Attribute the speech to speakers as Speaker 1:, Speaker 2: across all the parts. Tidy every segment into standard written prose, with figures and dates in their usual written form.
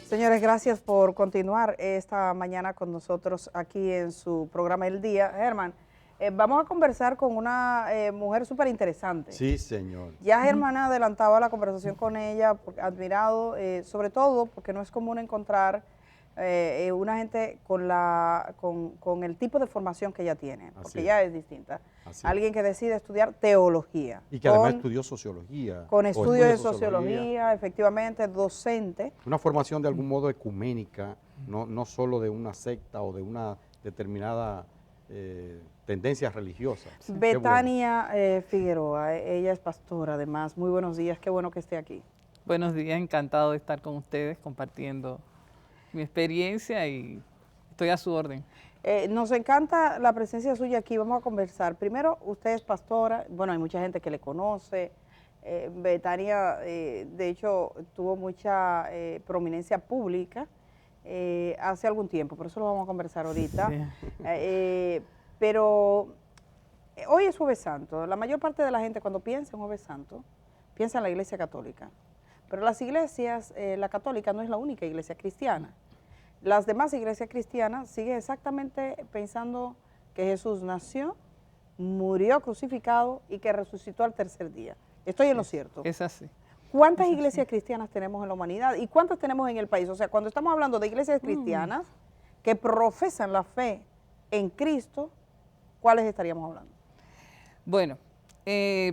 Speaker 1: Señores, gracias por continuar esta mañana con nosotros aquí en su programa El Día. Germán, vamos a conversar con una mujer súper interesante.
Speaker 2: Sí, señor.
Speaker 1: Ya Germán adelantaba la conversación con ella, admirado, sobre todo porque no es común encontrar una gente con el tipo de formación que ella tiene, porque ella es distinta. Alguien que decide estudiar teología.
Speaker 2: Y que además estudió sociología.
Speaker 1: Con estudios de sociología, efectivamente, docente.
Speaker 2: Una formación de algún modo ecuménica, no solo de una secta o de una determinada tendencia religiosa.
Speaker 1: Betania Figueroa, ella es pastora además. Muy buenos días, qué bueno que esté aquí.
Speaker 3: Buenos días, encantado de estar con ustedes compartiendo mi experiencia y estoy a su orden.
Speaker 1: Nos encanta la presencia suya aquí, vamos a conversar. Primero, usted es pastora, bueno, hay mucha gente que le conoce. Betania, de hecho, tuvo mucha prominencia pública hace algún tiempo, por eso lo vamos a conversar ahorita. Sí. Pero hoy es Jueves Santo. La mayor parte de la gente cuando piensa en Jueves Santo, piensa en la Iglesia Católica. Pero las iglesias, la católica no es la única iglesia cristiana. Las demás iglesias cristianas siguen exactamente pensando que Jesús nació, murió crucificado y que resucitó al tercer día. Estoy en lo cierto.
Speaker 3: Es así.
Speaker 1: ¿Cuántas iglesias cristianas tenemos en la humanidad y cuántas tenemos en el país? O sea, cuando estamos hablando de iglesias cristianas que profesan la fe en Cristo, ¿cuáles estaríamos hablando?
Speaker 3: Bueno,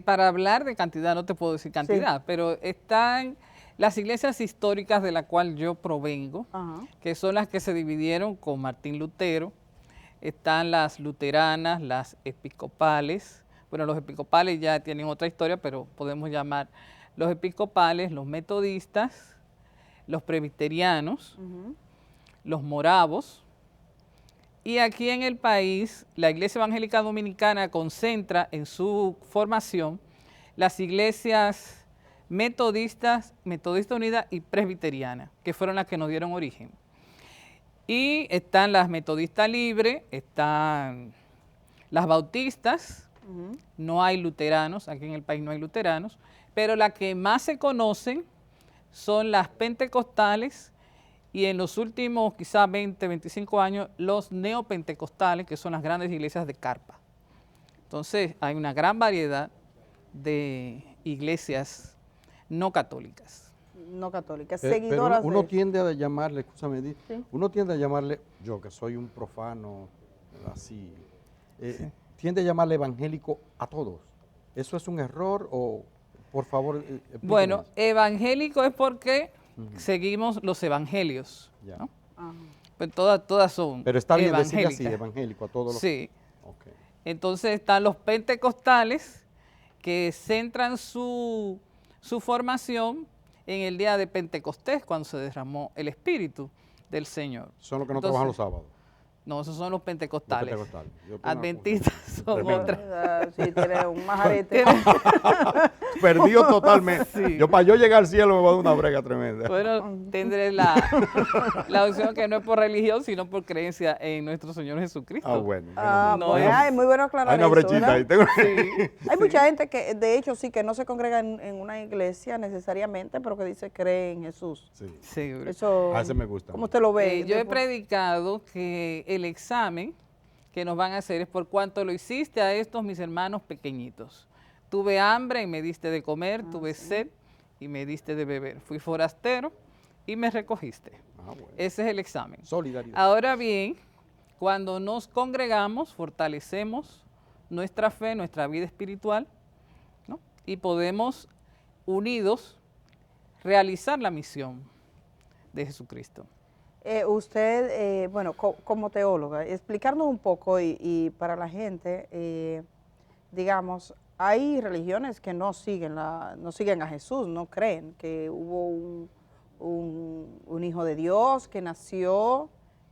Speaker 3: para hablar de cantidad, no te puedo decir cantidad, pero están las iglesias históricas de las cuales yo provengo, que son las que se dividieron con Martín Lutero. Están las luteranas, las episcopales. Bueno, los episcopales ya tienen otra historia, pero podemos llamar los episcopales, los metodistas, los presbiterianos, los moravos. Y aquí en el país, la Iglesia Evangélica Dominicana concentra en su formación las iglesias metodistas, Metodista Unida y presbiteriana, que fueron las que nos dieron origen. Y están las metodistas libres, están las bautistas, no hay luteranos, aquí en el país no hay luteranos, pero las que más se conocen son las pentecostales y en los últimos quizás 20, 25 años los neopentecostales, que son las grandes iglesias de carpa. Entonces hay una gran variedad de iglesias no católicas.
Speaker 1: No católicas, seguidoras
Speaker 2: pero uno tiende a llamarle, escúchame,
Speaker 1: ¿sí?
Speaker 2: Uno tiende a llamarle, yo que soy un profano, así, tiende a llamarle evangélico a todos. ¿Eso es un error o, por favor, explíqueme?
Speaker 3: Bueno, evangélico es porque seguimos los evangelios, ¿no? Pues todas son
Speaker 2: pero está bien
Speaker 3: evangélicas.
Speaker 2: decirle así, evangélico a todos los...
Speaker 3: Sí.
Speaker 2: Okay.
Speaker 3: Entonces están los pentecostales que centran su formación en el día de Pentecostés, cuando se derramó el Espíritu del Señor.
Speaker 2: Son los que no trabajan los sábados.
Speaker 3: No, esos son los pentecostales.
Speaker 2: Los pentecostales.
Speaker 3: Adventistas son otras.
Speaker 1: Sí, tiene un majarete.
Speaker 2: Perdido totalmente.
Speaker 3: Sí.
Speaker 2: Para yo llegar al cielo me voy a dar una brega tremenda.
Speaker 3: Bueno, tendré la opción que no es por religión, sino por creencia en nuestro Señor Jesucristo.
Speaker 2: Ah, bueno.
Speaker 3: No,
Speaker 1: pues, muy bueno aclarar
Speaker 2: hay una brechita ahí.
Speaker 1: Hay mucha gente que, de hecho, sí, que no se congrega en una iglesia necesariamente, pero que dice cree en Jesús.
Speaker 2: Sí.
Speaker 3: Seguro.
Speaker 1: Eso,
Speaker 2: a ese me gusta.
Speaker 1: ¿cómo usted lo ve?
Speaker 3: Yo he predicado que el examen que nos van a hacer es por cuánto lo hiciste a estos mis hermanos pequeñitos. Tuve hambre y me diste de comer, tuve sed y me diste de beber. Fui forastero y me recogiste. Bueno. Ese es el examen.
Speaker 2: Solidaridad.
Speaker 3: Ahora bien, cuando nos congregamos, fortalecemos nuestra fe, nuestra vida espiritual, ¿no? Y podemos, unidos, realizar la misión de Jesucristo.
Speaker 1: Usted, bueno, como teóloga, explicarnos un poco y para la gente, digamos, hay religiones que no siguen a Jesús, no creen que hubo un hijo de Dios que nació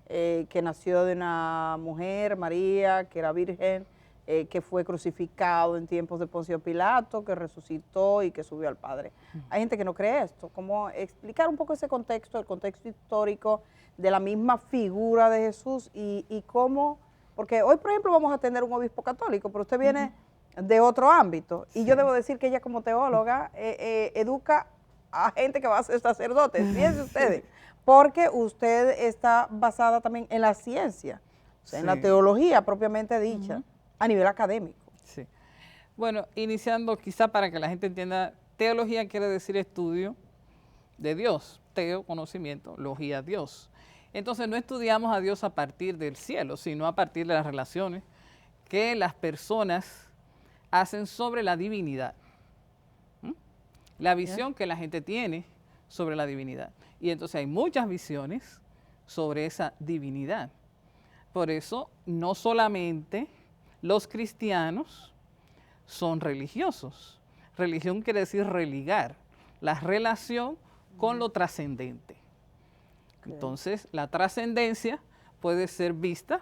Speaker 1: de una mujer, María, que era virgen, que fue crucificado en tiempos de Poncio Pilato, que resucitó y que subió al Padre. Hay gente que no cree esto. ¿Cómo explicar un poco ese contexto, el contexto histórico de la misma figura de Jesús y cómo, porque hoy, por ejemplo, vamos a tener un obispo católico, pero usted viene de otro ámbito y yo debo decir que ella como teóloga educa a gente que va a ser sacerdotes, fíjense ustedes, porque usted está basada también en la ciencia, o sea, en la teología propiamente dicha, a nivel académico.
Speaker 3: Sí. Bueno, iniciando quizá para que la gente entienda, teología quiere decir estudio de Dios, teo, conocimiento, logía, Dios. Entonces no estudiamos a Dios a partir del cielo, sino a partir de las relaciones que las personas hacen sobre la divinidad. La visión que la gente tiene sobre la divinidad. Y entonces hay muchas visiones sobre esa divinidad. Por eso no solamente los cristianos son religiosos. Religión quiere decir religar, la relación con lo trascendente. Entonces, la trascendencia puede ser vista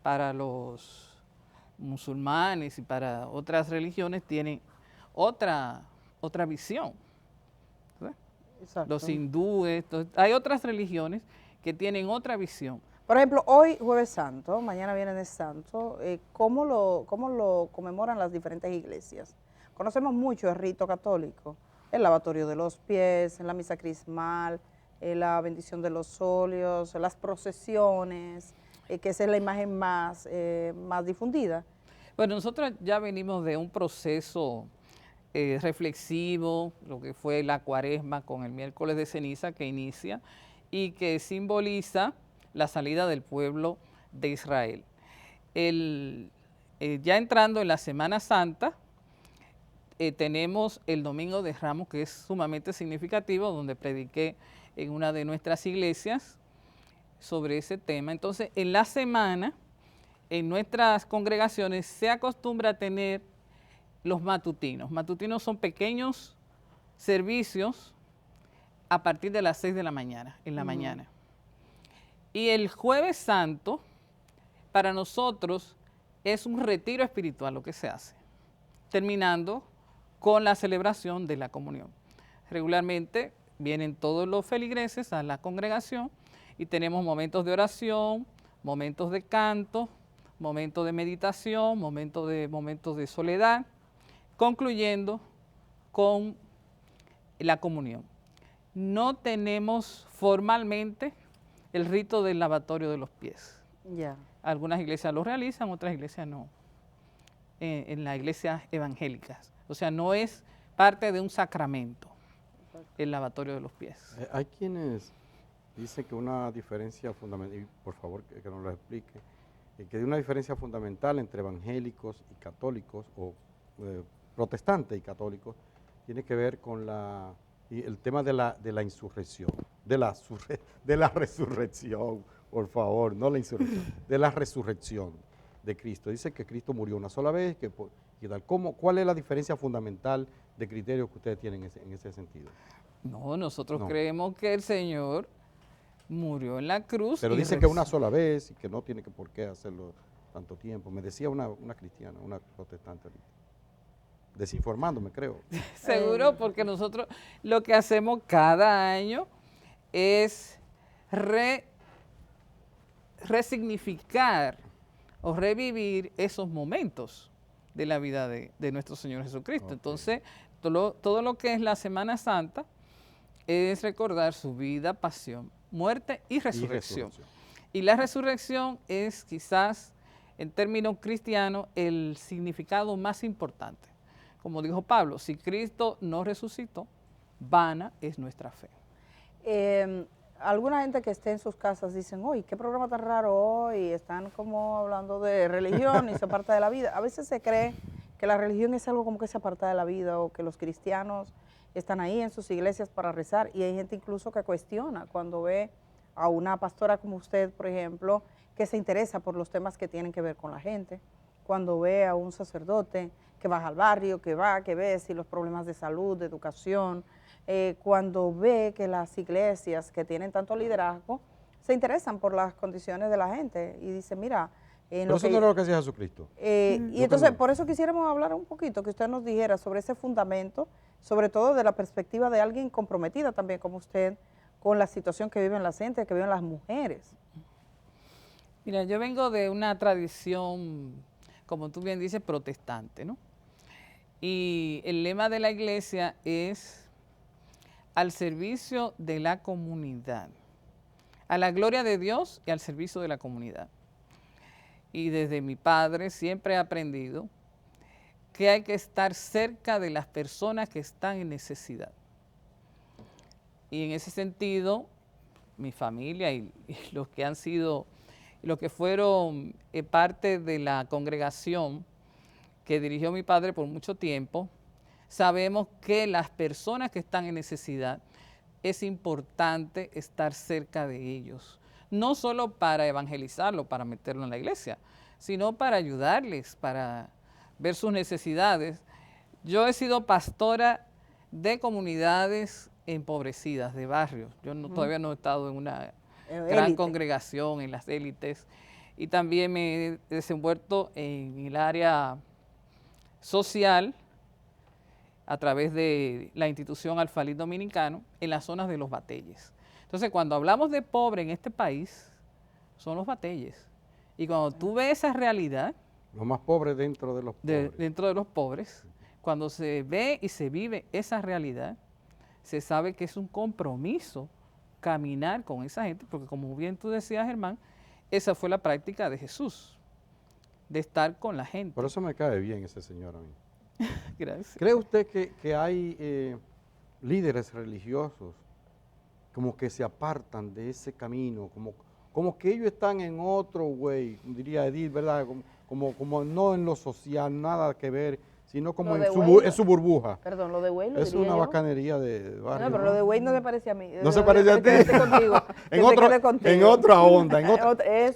Speaker 3: para los musulmanes y para otras religiones, tienen otra visión. Los hindúes, hay otras religiones que tienen otra visión.
Speaker 1: Por ejemplo, hoy Jueves Santo, mañana Viernes Santo, ¿cómo lo conmemoran las diferentes iglesias? Conocemos mucho el rito católico, el lavatorio de los pies, la misa crismal, la bendición de los óleos, las procesiones, que esa es la imagen más difundida.
Speaker 3: Bueno, nosotros ya venimos de un proceso reflexivo, lo que fue la Cuaresma con el miércoles de ceniza que inicia y que simboliza la salida del pueblo de Israel. Ya entrando en la Semana Santa, tenemos el Domingo de Ramos, que es sumamente significativo, donde prediqué en una de nuestras iglesias sobre ese tema. Entonces, en la semana, en nuestras congregaciones se acostumbra a tener los matutinos. Matutinos son pequeños servicios a partir de las 6 de la mañana, en la mañana. Y el Jueves Santo, para nosotros, es un retiro espiritual lo que se hace, terminando con la celebración de la comunión. Regularmente vienen todos los feligreses a la congregación y tenemos momentos de oración, momentos de canto, momentos de meditación, momentos de soledad, concluyendo con la comunión. No tenemos formalmente el rito del lavatorio de los pies. Algunas iglesias lo realizan, otras iglesias no. En las iglesias evangélicas. O sea, no es parte de un sacramento el lavatorio de los pies.
Speaker 2: Hay quienes dicen que una diferencia fundamental, y por favor que nos lo explique, que hay una diferencia fundamental entre evangélicos y católicos, o protestantes y católicos, tiene que ver con el tema de la insurrección, de la resurrección, por favor, no la insurrección, de la resurrección de Cristo. Dice que Cristo murió una sola vez, y tal. ¿Cuál es la diferencia fundamental de criterios que ustedes tienen en ese sentido?
Speaker 3: No, nosotros creemos que el Señor murió en la cruz.
Speaker 2: Pero dice que una sola vez y que no tiene por qué hacerlo tanto tiempo. Me decía una cristiana, una protestante, desinformándome, creo.
Speaker 3: Seguro, porque nosotros lo que hacemos cada año es resignificar o revivir esos momentos de la vida de nuestro Señor Jesucristo. Entonces, todo lo que es la Semana Santa es recordar su vida, pasión, muerte y resurrección. Y la resurrección es quizás, en términos cristianos, el significado más importante. Como dijo Pablo, si Cristo no resucitó, vana es nuestra fe.
Speaker 1: Alguna gente que esté en sus casas dicen, uy, qué programa tan raro hoy, están como hablando de religión y se aparta de la vida. A veces se cree que la religión es algo como que se aparta de la vida, o que los cristianos están ahí en sus iglesias para rezar, y hay gente incluso que cuestiona cuando ve a una pastora como usted, por ejemplo, que se interesa por los temas que tienen que ver con la gente, cuando ve a un sacerdote que baja al barrio, que ve si los problemas de salud, de educación, cuando ve que las iglesias que tienen tanto liderazgo se interesan por las condiciones de la gente y dice, mira...
Speaker 2: Pero eso no era lo que hacía Jesucristo.
Speaker 1: Y entonces, por eso quisiéramos hablar un poquito, que usted nos dijera sobre ese fundamento, sobre todo de la perspectiva de alguien comprometida también como usted, con la situación que viven las gentes, que viven las mujeres.
Speaker 3: Mira, yo vengo de una tradición, como tú bien dices, protestante, ¿no? Y el lema de la iglesia es al servicio de la comunidad. a la gloria de Dios y al servicio de la comunidad. Y desde mi padre siempre he aprendido que hay que estar cerca de las personas que están en necesidad. Y en ese sentido, mi familia y los que han sido, los que fueron parte de la congregación que dirigió mi padre por mucho tiempo, sabemos que las personas que están en necesidad es importante estar cerca de ellos, no solo para evangelizarlo, para meterlo en la iglesia, sino para ayudarles, para ver sus necesidades. Yo he sido pastora de comunidades empobrecidas, de barrios. Yo todavía no he estado en una gran congregación, en las élites, y también me he desenvuelto en el área social a través de la institución Alfalid Dominicano en las zonas de los bateyes. Entonces, cuando hablamos de pobre en este país, son los bateyes. Y cuando tú ves esa realidad,
Speaker 2: los más pobres dentro de los pobres.
Speaker 3: Dentro de los pobres, cuando se ve y se vive esa realidad, se sabe que es un compromiso caminar con esa gente, porque como bien tú decías, Germán, esa fue la práctica de Jesús, de estar con la gente.
Speaker 2: Por eso me cae bien ese señor a mí.
Speaker 3: Gracias.
Speaker 2: ¿Cree usted que hay líderes religiosos como que se apartan de ese camino, como que ellos están en otro way, diría Edith, ¿verdad? Como no en lo social, nada que ver, sino como en su burbuja?
Speaker 1: Perdón, lo de Wade lo
Speaker 2: es
Speaker 1: diría
Speaker 2: una
Speaker 1: yo.
Speaker 2: bacanería de barrio.
Speaker 1: No, pero lo de Wade no se parece a mí.
Speaker 2: No se parece a ti. En otra onda,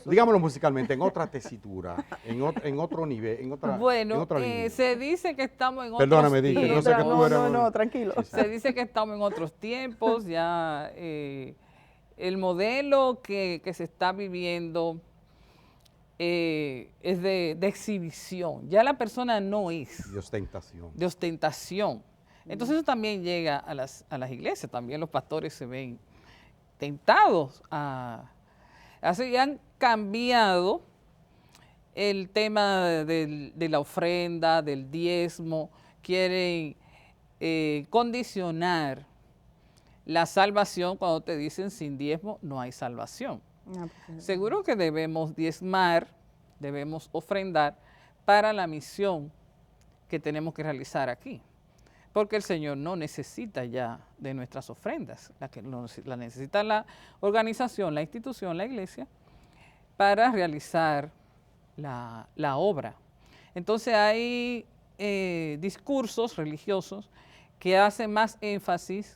Speaker 2: digámoslo musicalmente, en otra tesitura, en otro nivel, en otra línea.
Speaker 3: Se dice que estamos en otros
Speaker 2: Perdóname,
Speaker 3: tiempos.
Speaker 2: Dick, yo sé que tú eres...
Speaker 1: No, tranquilo.
Speaker 3: Se dice que estamos en otros tiempos, ya el modelo que se está viviendo es de exhibición. Ya la persona no es.
Speaker 2: De ostentación.
Speaker 3: De ostentación. Entonces eso también llega a las iglesias. También los pastores se ven tentados así han cambiado el tema de la ofrenda, del diezmo. Quieren condicionar la salvación cuando te dicen sin diezmo no hay salvación. Seguro que debemos diezmar, debemos ofrendar para la misión que tenemos que realizar aquí. Porque el Señor no necesita ya de nuestras ofrendas, la necesita la organización, la institución, la iglesia, para realizar la obra. Entonces hay discursos religiosos que hacen más énfasis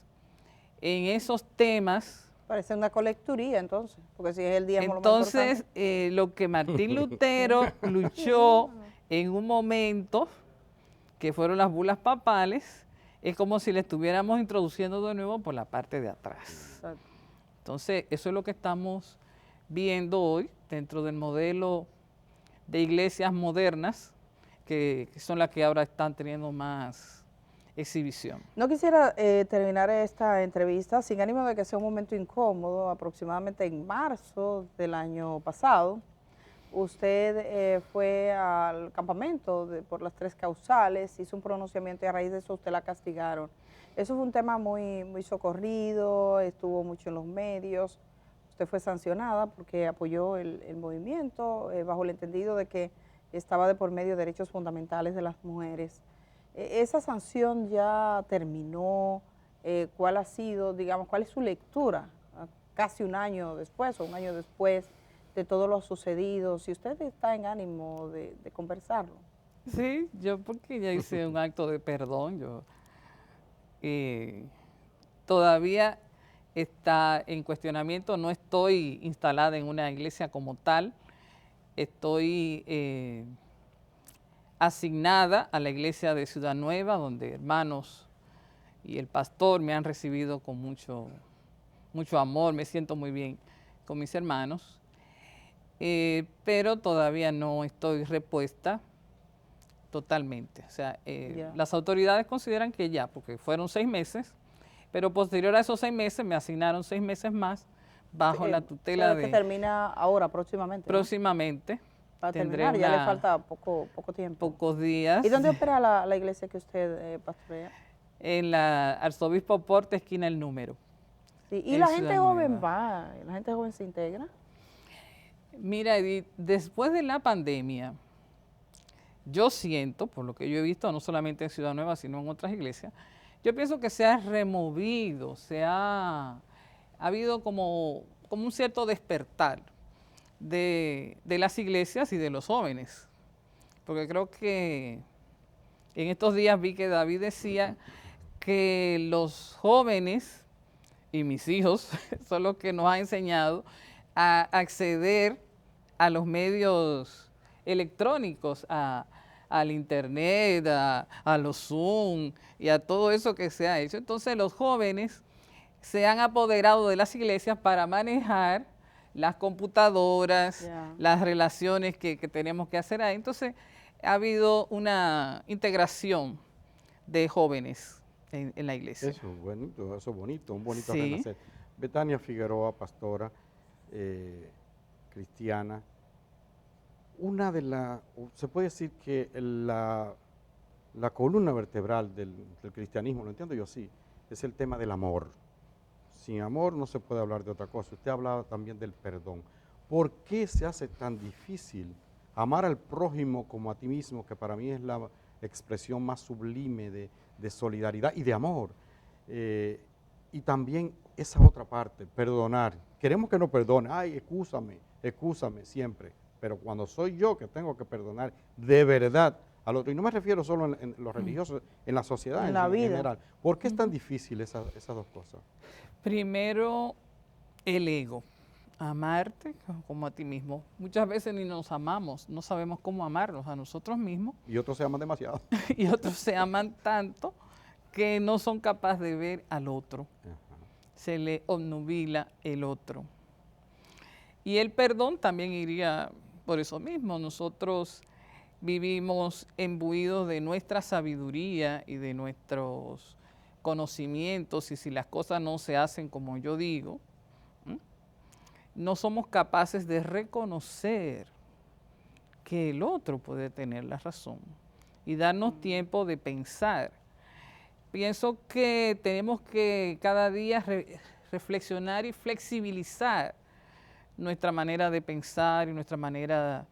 Speaker 3: en esos temas.
Speaker 1: Parece una colecturía entonces, porque si es el diezmo
Speaker 3: entonces, lo que Martín Lutero luchó en un momento, que fueron las bulas papales, es como si le estuviéramos introduciendo de nuevo por la parte de atrás. Exacto. Entonces, eso es lo que estamos viendo hoy dentro del modelo de iglesias modernas, que son las que ahora están teniendo más exhibición.
Speaker 1: No quisiera terminar esta entrevista sin ánimo de que sea un momento incómodo. Aproximadamente en marzo del año pasado, usted fue al campamento por las 3 causales, hizo un pronunciamiento y a raíz de eso usted la castigaron. Eso fue un tema muy socorrido, estuvo mucho en los medios. Usted fue sancionada porque apoyó el movimiento bajo el entendido de que estaba de por medio derechos fundamentales de las mujeres. ¿Esa sanción ya terminó? ¿Cuál ha sido, digamos, cuál es su lectura casi un año después o un año después de todo lo sucedido? Si usted está en ánimo de conversarlo.
Speaker 3: Sí, yo porque ya hice un acto de perdón, yo todavía está en cuestionamiento, no estoy instalada en una iglesia como tal, estoy asignada a la iglesia de Ciudad Nueva, donde hermanos y el pastor me han recibido con mucho amor, me siento muy bien con mis hermanos, pero todavía no estoy repuesta totalmente. O sea, las autoridades consideran que ya, porque fueron 6 meses, pero posterior a esos 6 meses me asignaron 6 meses más bajo la tutela de...
Speaker 1: que termina ahora, próximamente.
Speaker 3: Próximamente.
Speaker 1: ¿No? Para terminar, ya le falta poco tiempo.
Speaker 3: Pocos días.
Speaker 1: ¿Y dónde opera la iglesia que usted pastorea?
Speaker 3: En la Arzobispo Porte, esquina El Número.
Speaker 1: Sí, y la gente joven va, la gente joven se integra.
Speaker 3: Mira, Edith, después de la pandemia, yo siento, por lo que yo he visto, no solamente en Ciudad Nueva, sino en otras iglesias, yo pienso que se ha removido, ha habido como un cierto despertar de las iglesias y de los jóvenes. Porque creo que en estos días vi que David decía que los jóvenes y mis hijos son los que nos han enseñado a acceder a los medios electrónicos, al internet, a los Zoom y a todo eso que se ha hecho. Entonces los jóvenes se han apoderado de las iglesias para manejar las computadoras, las relaciones que tenemos que hacer ahí. Entonces ha habido una integración de jóvenes en la iglesia.
Speaker 2: Eso es bonito, un bonito renacer. Betania Figueroa, pastora cristiana, se puede decir que la columna vertebral del cristianismo, lo entiendo yo así, es el tema del amor. Sin amor no se puede hablar de otra cosa. Usted hablaba también del perdón. ¿Por qué se hace tan difícil amar al prójimo como a ti mismo, que para mí es la expresión más sublime de solidaridad y de amor? Y también esa otra parte, perdonar. Queremos que nos perdone. Ay, excúsame siempre. Pero cuando soy yo que tengo que perdonar de verdad al otro, y no me refiero solo en los religiosos, en la sociedad en la vida general. ¿Por qué es tan difícil esas dos cosas?
Speaker 3: Primero, el ego. Amarte como a ti mismo. Muchas veces ni nos amamos, no sabemos cómo amarnos a nosotros mismos.
Speaker 2: Y otros se aman demasiado.
Speaker 3: Y otros se aman tanto que no son capaces de ver al otro. Ajá. Se le obnubila el otro. Y el perdón también iría por eso mismo. Nosotros vivimos imbuidos de nuestra sabiduría y de nuestros conocimientos, y si las cosas no se hacen como yo digo, no somos capaces de reconocer que el otro puede tener la razón y darnos tiempo de pensar. Pienso que tenemos que cada día reflexionar y flexibilizar nuestra manera de pensar y nuestra manera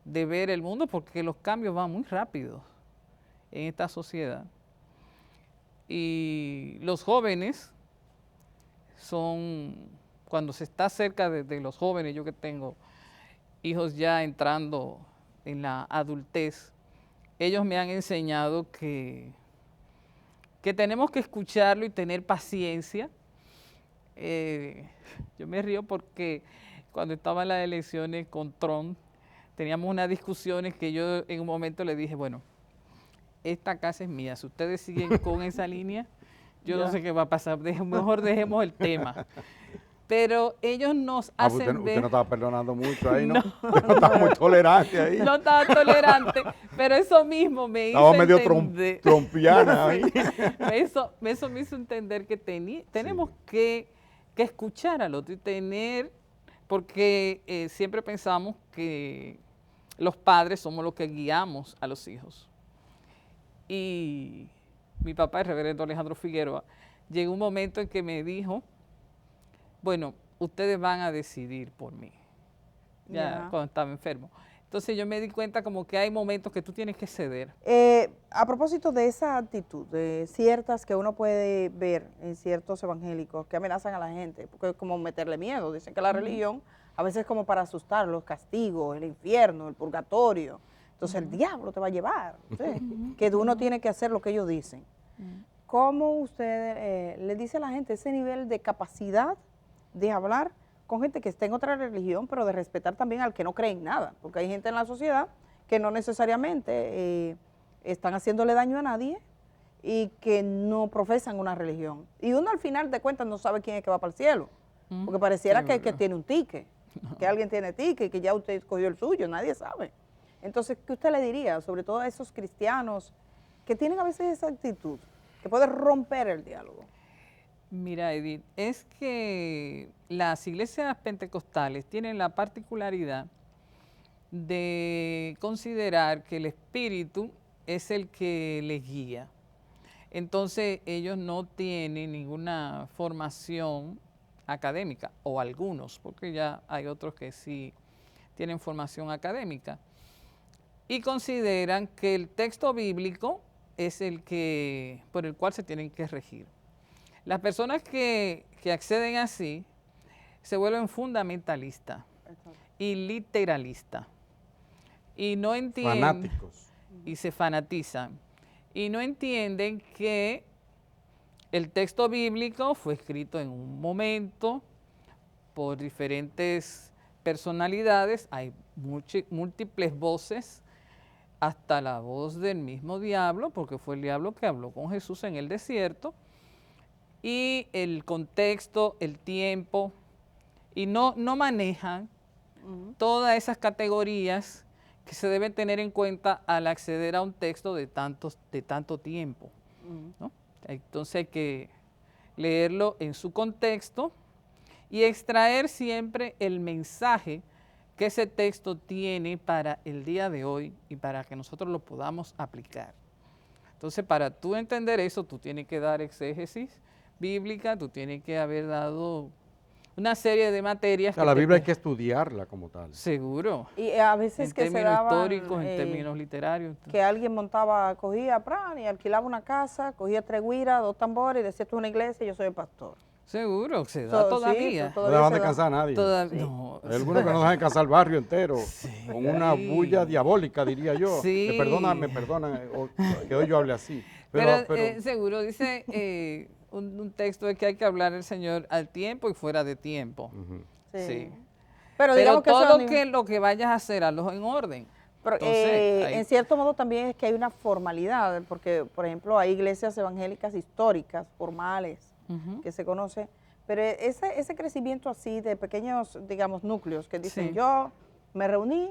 Speaker 3: de ver el mundo, porque los cambios van muy rápido en esta sociedad. Y los jóvenes son, cuando se está cerca de los jóvenes, yo que tengo hijos ya entrando en la adultez, ellos me han enseñado que tenemos que escucharlo y tener paciencia. Yo me río porque cuando estaba en las elecciones con Trump, teníamos unas discusiones que yo en un momento le dije, bueno, esta casa es mía, si ustedes siguen con esa línea, yo no sé qué va a pasar, mejor dejemos el tema. Pero ellos nos hacen
Speaker 2: usted no estaba perdonando mucho ahí, ¿no? Usted no estaba muy tolerante ahí.
Speaker 3: No estaba tolerante, pero eso mismo me hizo
Speaker 2: estaba medio
Speaker 3: entender.
Speaker 2: trompiana ahí.
Speaker 3: Eso me hizo entender que tenemos que escuchar al otro y tener, porque siempre pensamos que los padres somos los que guiamos a los hijos. Y mi papá, el reverendo Alejandro Figueroa, llegó un momento en que me dijo, bueno, ustedes van a decidir por mí, cuando estaba enfermo. Entonces yo me di cuenta como que hay momentos que tú tienes que ceder.
Speaker 1: A propósito de esa actitud, de ciertas que uno puede ver en ciertos evangélicos que amenazan a la gente, porque es como meterle miedo, dicen que la religión a veces es como para asustar, los castigos, el infierno, el purgatorio. Entonces el diablo te va a llevar, que uno tiene que hacer lo que ellos dicen. ¿Cómo usted le dice a la gente ese nivel de capacidad de hablar con gente que está en otra religión, pero de respetar también al que no cree en nada? Porque hay gente en la sociedad que no necesariamente están haciéndole daño a nadie y que no profesan una religión. Y uno al final de cuentas no sabe quién es que va para el cielo, porque pareciera que tiene un ticket, que alguien tiene ticket y que ya usted escogió el suyo, nadie sabe. Entonces, ¿qué usted le diría, sobre todo a esos cristianos que tienen a veces esa actitud, que puede romper el diálogo?
Speaker 3: Mira, Edith, es que las iglesias pentecostales tienen la particularidad de considerar que el Espíritu es el que les guía. Entonces, ellos no tienen ninguna formación académica, o algunos, porque ya hay otros que sí tienen formación académica, y consideran que el texto bíblico es el que, por el cual se tienen que regir. Las personas que acceden así se vuelven fundamentalistas y literalistas, y no entienden,
Speaker 2: fanáticos.
Speaker 3: y se fanatizan, y no entienden que el texto bíblico fue escrito en un momento por diferentes personalidades, hay múltiples voces, hasta la voz del mismo diablo, porque fue el diablo que habló con Jesús en el desierto, y el contexto, el tiempo, y no manejan todas esas categorías que se deben tener en cuenta al acceder a un texto de tanto tiempo, ¿no? Entonces hay que leerlo en su contexto y extraer siempre el mensaje que ese texto tiene para el día de hoy y para que nosotros lo podamos aplicar. Entonces, para tú entender eso, tú tienes que dar exégesis bíblica, tú tienes que haber dado una serie de materias.
Speaker 2: O sea, la Biblia hay que estudiarla como tal.
Speaker 3: Seguro.
Speaker 1: Y a veces
Speaker 3: en
Speaker 1: que se
Speaker 3: términos
Speaker 1: daban,
Speaker 3: históricos, en términos literarios.
Speaker 1: que alguien cogía y alquilaba una casa, cogía 3 güiras, 2 tambores y decía, esto es una iglesia, yo soy el pastor.
Speaker 3: Seguro, se da todavía.
Speaker 1: Sí,
Speaker 2: No dejan descansar a nadie.
Speaker 3: Sí. No,
Speaker 2: Hay algunos que no dejan descansar el barrio entero, con una bulla diabólica, diría yo.
Speaker 3: Sí.
Speaker 2: Me perdona que hoy yo hable así.
Speaker 3: Pero seguro, dice un texto de que hay que hablar el Señor al tiempo y fuera de tiempo. Sí.
Speaker 1: Pero digamos que
Speaker 3: todo lo que vayas a hacer, hazlo en orden.
Speaker 1: Pero,
Speaker 3: Entonces,
Speaker 1: en cierto modo también es que hay una formalidad, porque, por ejemplo, hay iglesias evangélicas históricas, formales, que se conoce, pero ese crecimiento así de pequeños, digamos, núcleos que dicen, yo me reuní.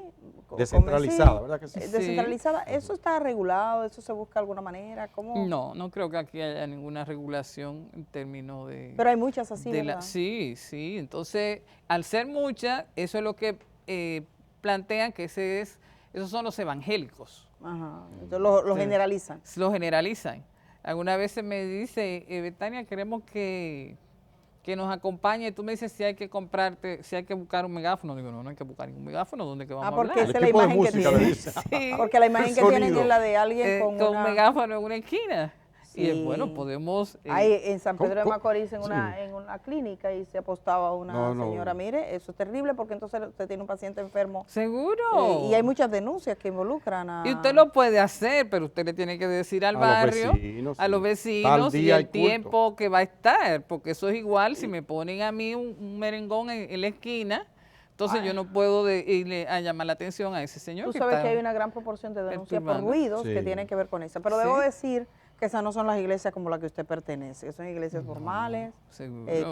Speaker 2: Descentralizada, ¿verdad que sí?
Speaker 1: Descentralizada, ¿eso está regulado? ¿Eso se busca de alguna manera? ¿Cómo?
Speaker 3: No creo que aquí haya ninguna regulación en términos de...
Speaker 1: Pero hay muchas así, ¿verdad?
Speaker 3: Sí, entonces, al ser muchas, eso es lo que plantean que esos son los evangélicos.
Speaker 1: Ajá, entonces lo generalizan.
Speaker 3: Lo generalizan. Alguna vez se me dice, Betania, queremos que nos acompañe. Tú me dices si hay que buscar un megáfono. Digo, no hay que buscar ningún megáfono. ¿Dónde que vamos a hablar?
Speaker 1: Porque esa es la imagen que tienen.
Speaker 3: Sí.
Speaker 1: Porque la imagen que tienen es la de alguien con
Speaker 3: un megáfono en una esquina.
Speaker 1: Sí.
Speaker 3: Y bueno, podemos...
Speaker 1: Hay en San Pedro de Macorís en una clínica y se apostaba una señora, mire, eso es terrible porque entonces usted tiene un paciente enfermo.
Speaker 3: Seguro.
Speaker 1: Y hay muchas denuncias que involucran a...
Speaker 3: Y usted lo puede hacer, pero usted le tiene que decir al barrio, a los vecinos y el tiempo que va a estar, porque eso es igual si me ponen a mí un merengón en la esquina. Entonces yo no puedo irle a llamar la atención a ese señor.
Speaker 1: Tú sabes que hay una gran proporción de denuncias por ruidos que tienen que ver con eso. Pero debo decir que esas no son las iglesias como la que usted pertenece, que son iglesias formales,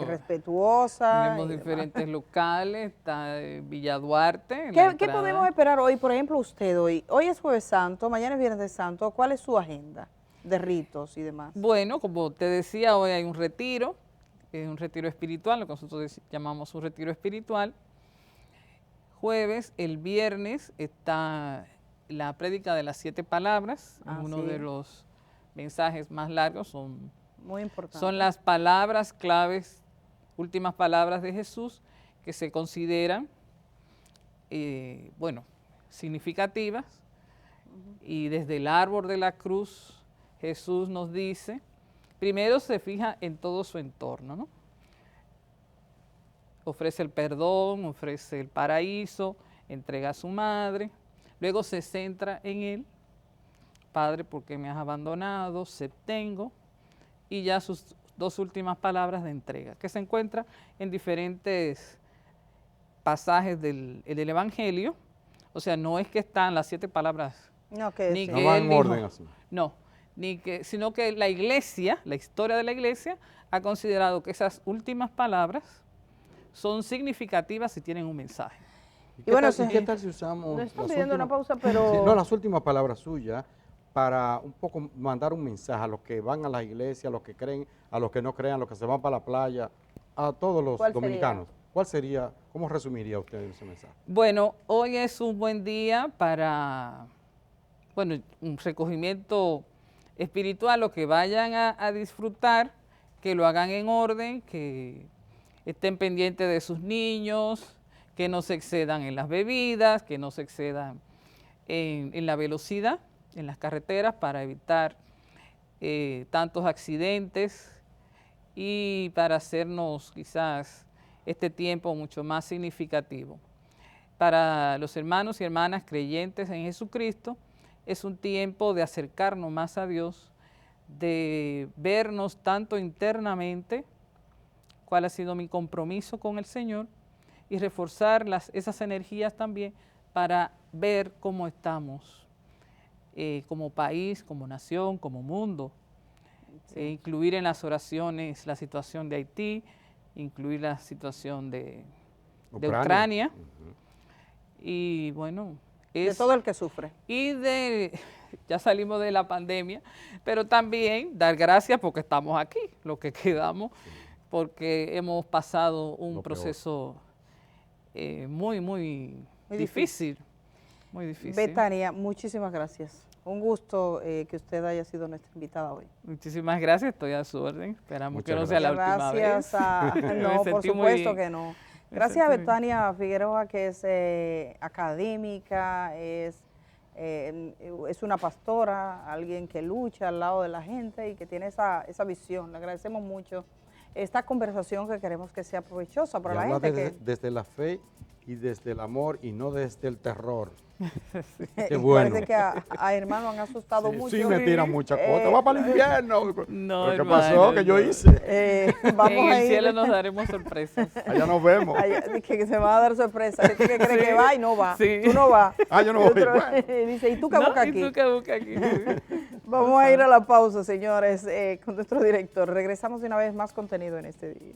Speaker 1: respetuosas.
Speaker 3: Tenemos diferentes locales, está Villa Duarte.
Speaker 1: ¿Qué podemos esperar hoy? Por ejemplo, usted hoy es Jueves Santo, mañana es Viernes Santo. ¿Cuál es su agenda de ritos y demás?
Speaker 3: Bueno, como te decía, hoy hay un retiro espiritual, lo que nosotros llamamos un retiro espiritual. Jueves, el viernes está la prédica de las 7 palabras, uno de los mensajes más largos, son las palabras claves, últimas palabras de Jesús que se consideran, significativas. Y desde el árbol de la cruz, Jesús nos dice, primero se fija en todo su entorno, ¿no? Ofrece el perdón, ofrece el paraíso, entrega a su madre, luego se centra en él. Padre, ¿por qué me has abandonado? Septengo. Y ya sus 2 últimas palabras de entrega, que se encuentra en diferentes pasajes del Evangelio. O sea, no es que están las 7 palabras.
Speaker 1: No,
Speaker 3: ni
Speaker 2: no
Speaker 3: que
Speaker 2: van
Speaker 3: él
Speaker 2: en
Speaker 3: dijo,
Speaker 2: orden así.
Speaker 3: No, sino que la iglesia, la historia de la iglesia, ha considerado que esas últimas palabras son significativas y tienen un mensaje.
Speaker 2: ¿Y qué tal si usamos...
Speaker 1: No están pidiendo una pausa, pero...
Speaker 2: las últimas palabras suyas para un poco mandar un mensaje a los que van a las iglesias, a los que creen, a los que no crean, a los que se van para la playa, a todos los dominicanos. ¿Cuál sería, cómo resumiría usted ese mensaje?
Speaker 3: Bueno, hoy es un buen día para, un recogimiento espiritual, los que vayan a disfrutar, que lo hagan en orden, que estén pendientes de sus niños, que no se excedan en las bebidas, que no se excedan en la velocidad en las carreteras para evitar tantos accidentes y para hacernos quizás este tiempo mucho más significativo. Para los hermanos y hermanas creyentes en Jesucristo, es un tiempo de acercarnos más a Dios, de vernos tanto internamente, cuál ha sido mi compromiso con el Señor, y reforzar esas energías también para ver cómo estamos como país, como nación, como mundo. Sí. Incluir en las oraciones la situación de Haití, incluir la situación de Ucrania. Y bueno,
Speaker 1: de todo el que sufre.
Speaker 3: Y ya salimos de la pandemia, pero también dar gracias porque estamos aquí, lo que quedamos, porque hemos pasado un proceso muy difícil. Muy difícil.
Speaker 1: Betania, muchísimas gracias. Un gusto que usted haya sido nuestra invitada hoy.
Speaker 3: Muchísimas gracias, estoy a su orden. Esperamos que no sea la última vez.
Speaker 1: No, por supuesto que no. Gracias a Betania Figueroa, que es académica, es una pastora, alguien que lucha al lado de la gente y que tiene esa visión. Le agradecemos mucho esta conversación que queremos que sea provechosa para la gente.
Speaker 2: Desde la fe y desde el amor y no desde el terror.
Speaker 1: Sí. Qué bueno. Parece que a hermano han asustado mucho.
Speaker 2: Sí, me tiran muchas cosas. Va para el infierno.
Speaker 3: No,
Speaker 2: ¿Qué pasó? ¿Qué yo hice?
Speaker 3: Vamos en el cielo nos daremos sorpresas.
Speaker 2: Allá nos vemos.
Speaker 1: Que se va a dar sorpresa. Hay gente que cree que va y no va.
Speaker 3: Sí.
Speaker 1: Tú no vas.
Speaker 2: Yo no voy. Bueno.
Speaker 1: Dice, ¿y tú qué buscas aquí?
Speaker 3: ¿Y tú qué buscas aquí?
Speaker 1: Vamos a ir a la pausa, señores, con nuestro director. Regresamos de una vez más contenido en este día.